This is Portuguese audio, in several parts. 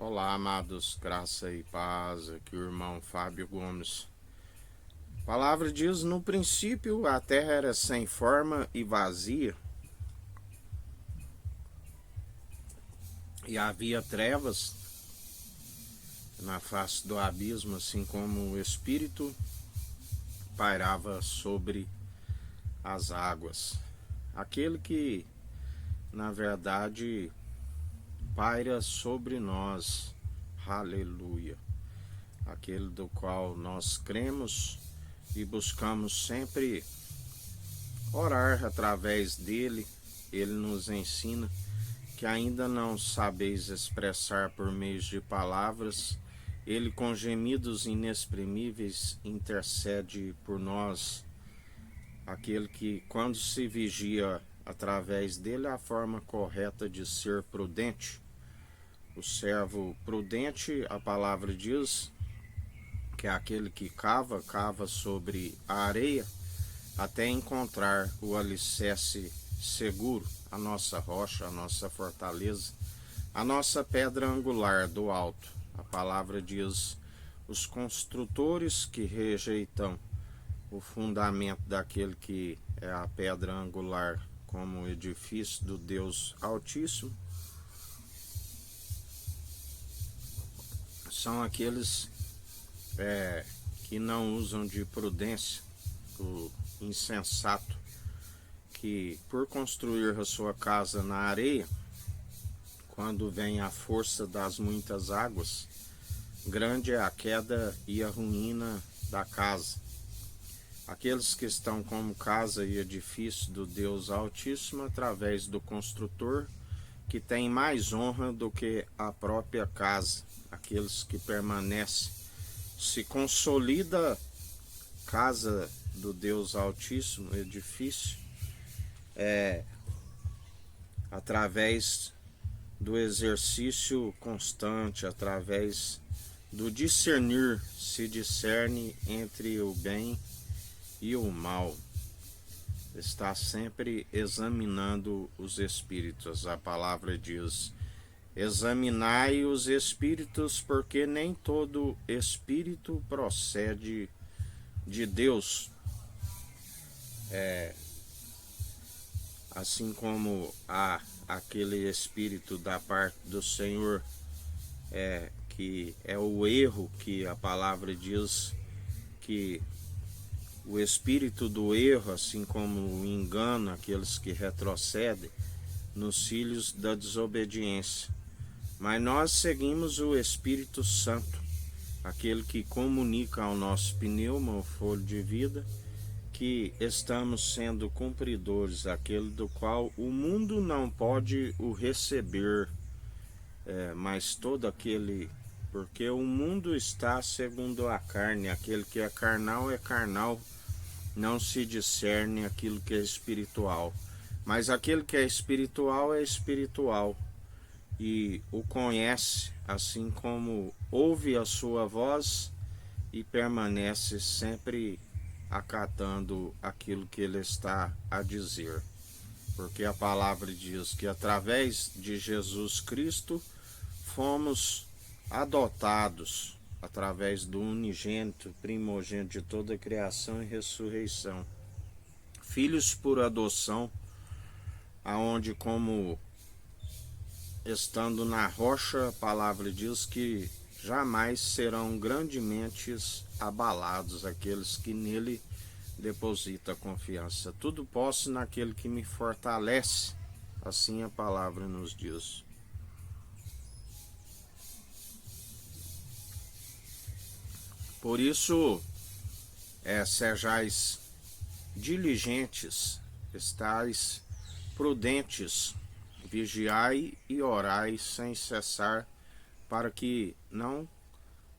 Olá, amados, graça e paz, aqui o irmão Fábio Gomes. A palavra diz: no princípio a terra era sem forma e vazia, e havia trevas na face do abismo, assim como o Espírito pairava sobre as águas. Aquele que, na verdade, paira sobre nós, aleluia. Aquele do qual nós cremos e buscamos sempre orar através dele. Ele nos ensina que ainda não sabeis expressar por meio de palavras, ele com gemidos inexprimíveis intercede por nós. Aquele que, quando se vigia através dele, a forma correta de ser prudente. O servo prudente, a palavra diz, que é aquele que cava sobre a areia até encontrar o alicerce seguro, a nossa rocha, a nossa fortaleza, a nossa pedra angular do alto. A palavra diz: os construtores que rejeitam o fundamento daquele que é a pedra angular como edifício do Deus Altíssimo, são aqueles que não usam de prudência, o insensato, que por construir a sua casa na areia, quando vem a força das muitas águas, grande é a queda e a ruína da casa. Aqueles que estão como casa e edifício do Deus Altíssimo, através do construtor, que tem mais honra do que a própria casa. Aqueles que permanecem, se consolida casa do Deus Altíssimo, edifício, através do exercício constante, através do discernir, se discerne entre o bem e o mal. Está sempre examinando os espíritos. A palavra diz: examinai os espíritos, porque nem todo espírito procede de Deus. Assim como há aquele espírito da parte do Senhor, que é o erro, que a palavra diz que o espírito do erro, assim como o engano, aqueles que retrocedem nos filhos da desobediência. Mas nós seguimos o Espírito Santo, aquele que comunica ao nosso pneuma, o fôlego de vida, que estamos sendo cumpridores, aquele do qual o mundo não pode o receber, mas todo aquele, porque o mundo está segundo a carne, aquele que é carnal, não se discerne aquilo que é espiritual, mas aquele que é espiritual e o conhece, assim como ouve a sua voz e permanece sempre acatando aquilo que ele está a dizer. Porque a palavra diz que através de Jesus Cristo fomos adotados, através do unigênito, primogênito de toda a criação e ressurreição, filhos por adoção, aonde, como estando na rocha, a palavra diz que jamais serão grandemente abalados aqueles que nele depositam confiança. Tudo posso naquele que me fortalece, assim a palavra nos diz. Por isso, sejais diligentes, estais prudentes, vigiai e orai sem cessar, para que não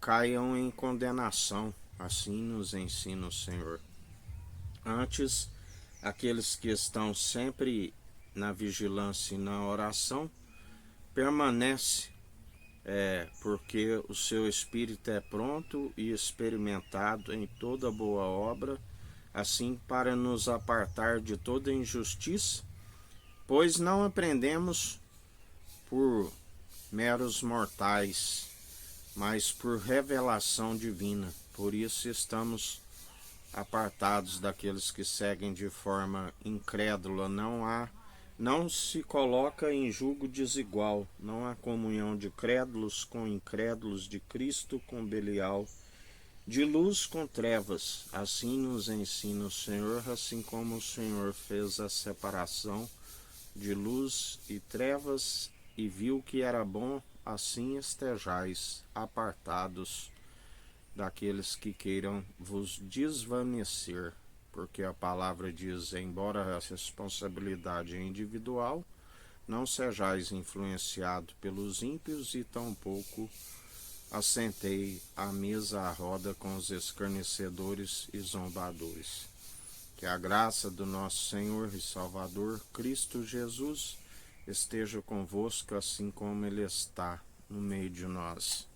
caiam em condenação. Assim nos ensina o Senhor. Antes, aqueles que estão sempre na vigilância e na oração, permanece, porque o seu espírito é pronto e experimentado em toda boa obra, assim para nos apartar de toda injustiça, pois não aprendemos por meros mortais, mas por revelação divina. Por isso estamos apartados daqueles que seguem de forma incrédula. Não se coloca em julgo desigual. Não há comunhão de crédulos com incrédulos, de Cristo com Belial, de luz com trevas. Assim nos ensina o Senhor, assim como o Senhor fez a separação de luz e trevas e viu que era bom, assim estejais apartados daqueles que queiram vos desvanecer, porque a palavra diz, embora a responsabilidade é individual, não sejais influenciado pelos ímpios e tampouco assentei à mesa à roda com os escarnecedores e zombadores. Que a graça do nosso Senhor e Salvador, Cristo Jesus, esteja convosco assim como Ele está no meio de nós.